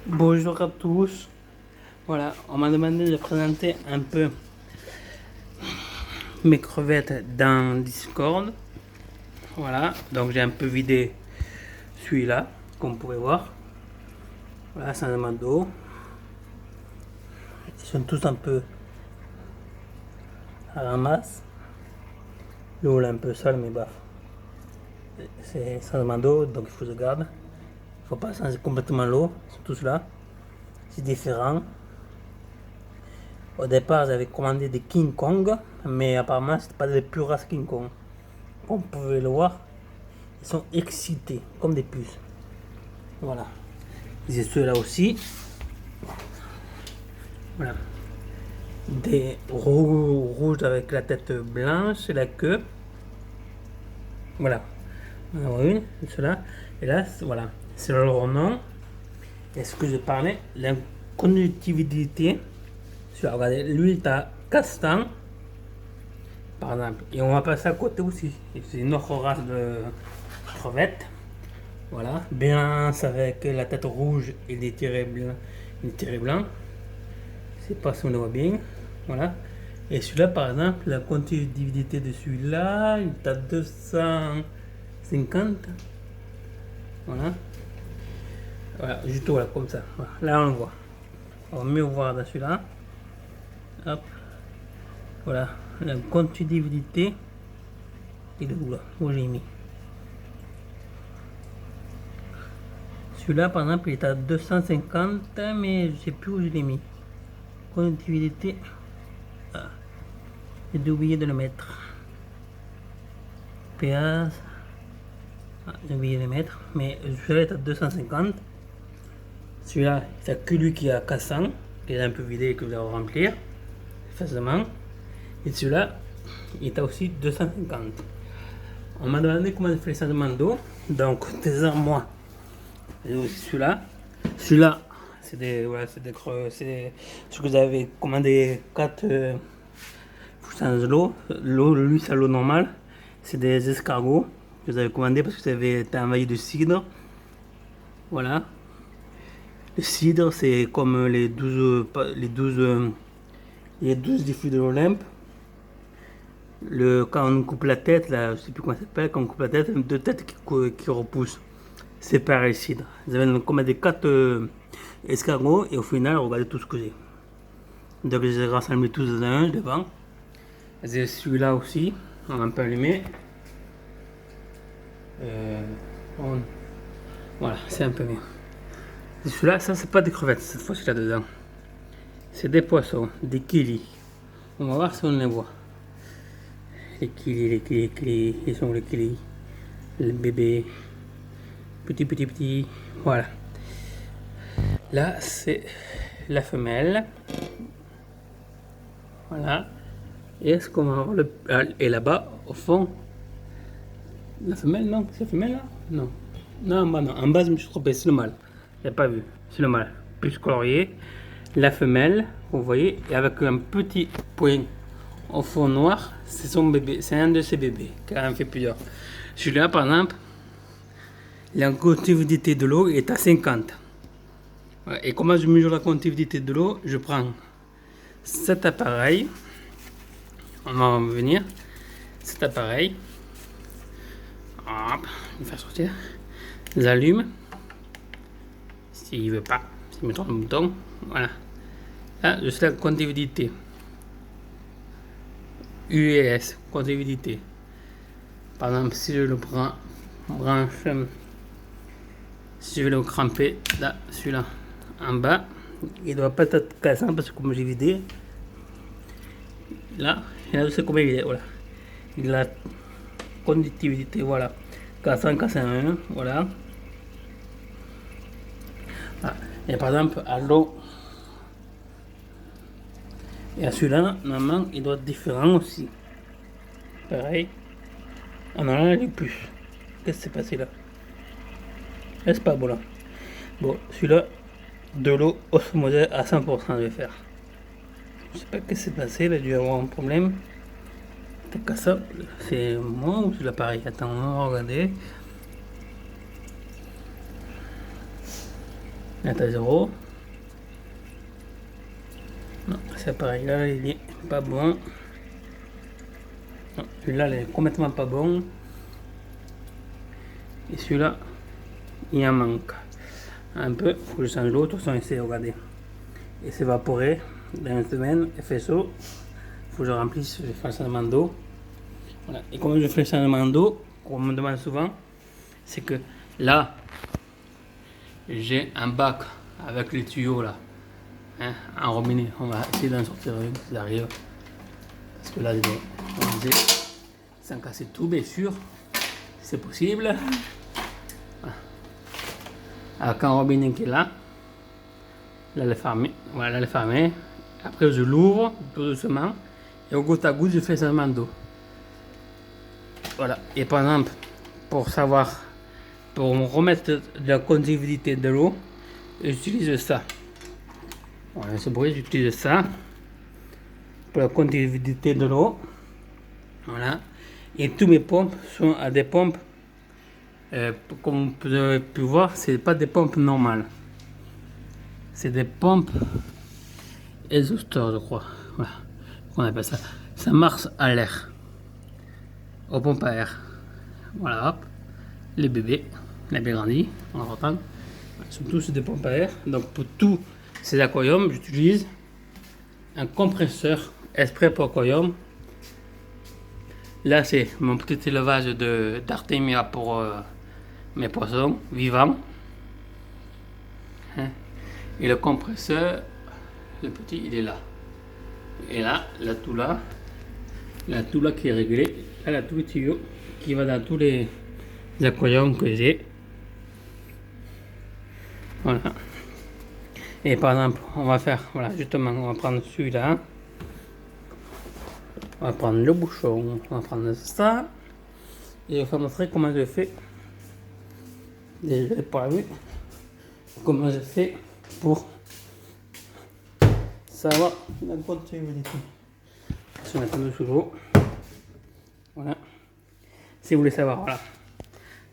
Bonjour à tous. Voilà, on m'a demandé de présenter un peu mes crevettes dans Discord. Voilà, donc j'ai un peu vidé celui-là, comme vous pouvez voir. Voilà, c'est un amas d'eau. Ils sont tous un peu à la masse. L'eau est un peu sale, mais bah, c'est un d'eau, donc il faut que je garde. Il ne faut pas changer complètement l'eau, ils sont tous là. C'est différent. Au départ, j'avais commandé des King Kong, mais apparemment, c'était pas des pures races King Kong. Comme vous pouvez le voir, ils sont excités, comme des puces. Voilà. J'ai ceux-là aussi. Voilà. Des rouges avec la tête blanche et la queue. Voilà. Alors une, cela. Et là, voilà. C'est leur nom. Et ce que je parlais, la conductivité. Regardez, lui, il a castan, par exemple. Et on va passer à côté aussi. C'est une autre race de crevettes. Voilà. Blanche avec la tête rouge et des tirets blancs. C'est pas si on le voit bien. Voilà. Et celui-là, par exemple, la conductivité de celui-là, il est à 250. Voilà. Voilà, juste voilà, comme ça. Voilà. Là, on le voit. On va mieux voir dans celui-là. Hop. Voilà. La conductivité. Il est où là? Où j'ai mis? Celui-là, par exemple, il est à 250, mais je sais plus où je l'ai mis. Conductivité. Ah. J'ai oublié de le mettre. Péage. Ah, j'ai oublié de le mettre. Mais celui-là est à 250. Celui-là, c'est que lui qui a 400, qui est un peu vidé et que vous allez remplir facilement. Et celui-là, il est à aussi 250. On m'a demandé comment je fais les changements d'eau. Donc, des armoires. Et aussi celui-là. Celui-là, c'est des, voilà, c'est des creux. C'est ce que vous avez commandé 4 vous changez l'eau. L'eau, lui, c'est l'eau normale. C'est des escargots que vous avez commandé parce que vous avez été envahi de cidre. Voilà. Le cidre, c'est comme les 12 diffus de l'Olympe. Quand on coupe la tête, là, je sais plus comment ça s'appelle, quand on coupe la tête, deux têtes qui repoussent. C'est pareil, cidre. Vous avez commandé 4 escargots et au final, regardez tout ce que j'ai. Donc, je les ai rassemblés tous dans un devant. J'ai celui-là aussi, on peut allumer. Voilà, c'est un peu mieux. Celui-là, ça, c'est pas des crevettes cette fois-ci là-dedans. C'est des poissons, des kilis. On va voir si on les voit. Les kilis. Ils sont les kilis. Le bébé. Petit. Voilà. Là, c'est la femelle. Voilà. Et est-ce qu'on va voir le. Et là-bas, au fond. La femelle, non? C'est la femelle là? Non. Non, bah non. En bas, je me suis trompé. C'est le mâle. J'ai pas vu. C'est le mâle. Plus colorié. La femelle, vous voyez, et avec un petit point au fond noir, c'est son bébé, c'est un de ses bébés, qui en fait plusieurs. Celui-là, par exemple, la conductivité de l'eau est à 50. Et comment je mesure la conductivité de l'eau? Je prends cet appareil, on va en venir, cet appareil, hop, je vais faire sortir, j'allume, s'il veut pas, s'il me trompe le bouton, voilà. Là, je sais la conductivité. UES, conductivité. Par exemple, si je le prends, branche, si je vais le cramper, là, celui-là, en bas, il ne doit pas être cassant parce que comme j'ai vidé, là, je sais combien il est, voilà. Il a la conductivité, voilà. Cassant, 1, voilà. Ah, et par exemple, à l'eau, et à celui-là, normalement, il doit être différent aussi. Pareil. On en a les plus. Qu'est-ce qui s'est passé là? Est-ce pas bon là? Bon, celui-là, de l'eau osmosée à 100%, je vais faire. Je sais pas ce qui s'est passé, il a dû avoir un problème. T'as qu'à ça, c'est moi ou c'est l'appareil? Attends, on va regarder. Là, t'as 0. Non, c'est pareil. Là, il est pas bon. Non, celui-là, il est complètement pas bon. Et celui-là, il en manque un peu. Faut que je change l'eau. De toute façon, ici, regardez. Il s'est évaporé dans une semaine. Il fait chaud. Faut que je remplisse. Je fais le changement d'eau. Voilà. Et comme je fais le changement d'eau, qu'on me demande souvent, c'est que là, j'ai un bac avec les tuyaux là, hein, en robinet. On va essayer d'en sortir une si ça arrive. Parce que là, on disait, sans casser tout, bien sûr, c'est possible. Voilà. Avec un robinet qui est là, là, le fermé. Voilà, le fermé. Après, je l'ouvre tout doucement. Et au goutte à goutte, je fais seulement d'eau. Voilà. Et par exemple, pour savoir, pour me remettre de la conductivité de l'eau, j'utilise ça. Voilà, ce bruit, j'utilise ça pour la conductivité de l'eau. Voilà. Et tous mes pompes sont à des pompes, comme vous avez pu voir, c'est pas des pompes normales. C'est des pompes exhausteurs, je crois. Voilà. On appelle ça. Ça marche à l'air. Aux pompes à air. Voilà, hop. Les bébés, les bébés grandis, en entend. Sont tous des pompes à air. Donc pour tous ces aquariums, j'utilise un compresseur exprès pour aquarium. Là, c'est mon petit élevage d'Artemia pour mes poissons vivants. Hein? Et le compresseur, le petit, il est là. Et là, la toula qui est réglée. Là, la toula tuyau qui va dans tous les aquariums que j'ai. Voilà. Et par exemple, on va faire, voilà, justement, on va prendre celui-là. On va prendre le bouchon, on va prendre ça. Et je vais vous montrer comment je fais. Déjà, je n'ai pas vu. Comment je fais pour savoir la continuité. Je vais mettre un peu sous l'eau. Voilà. Si vous voulez savoir, voilà.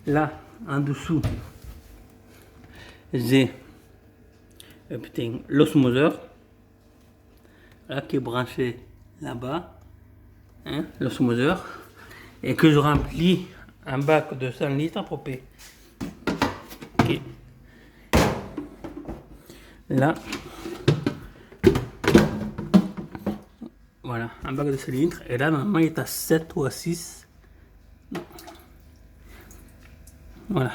Là, en dessous, j'ai l'osmoseur. Là, qui est branché là-bas. Hein, l'osmoseur. Et que je remplis un bac de 100 litres propé. Ok. Là, voilà, un bac de 100 litres. Et là, normalement, il est à 7 ou à 6. Voilà.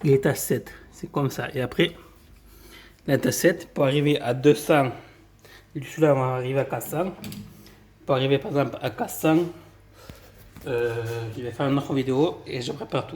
Il est à 7. C'est comme ça. Et après, il est à 7. Pour arriver à 200, celui-là, on va arriver à 400. Pour arriver, par exemple, à 400, je vais faire une autre vidéo et je prépare tout.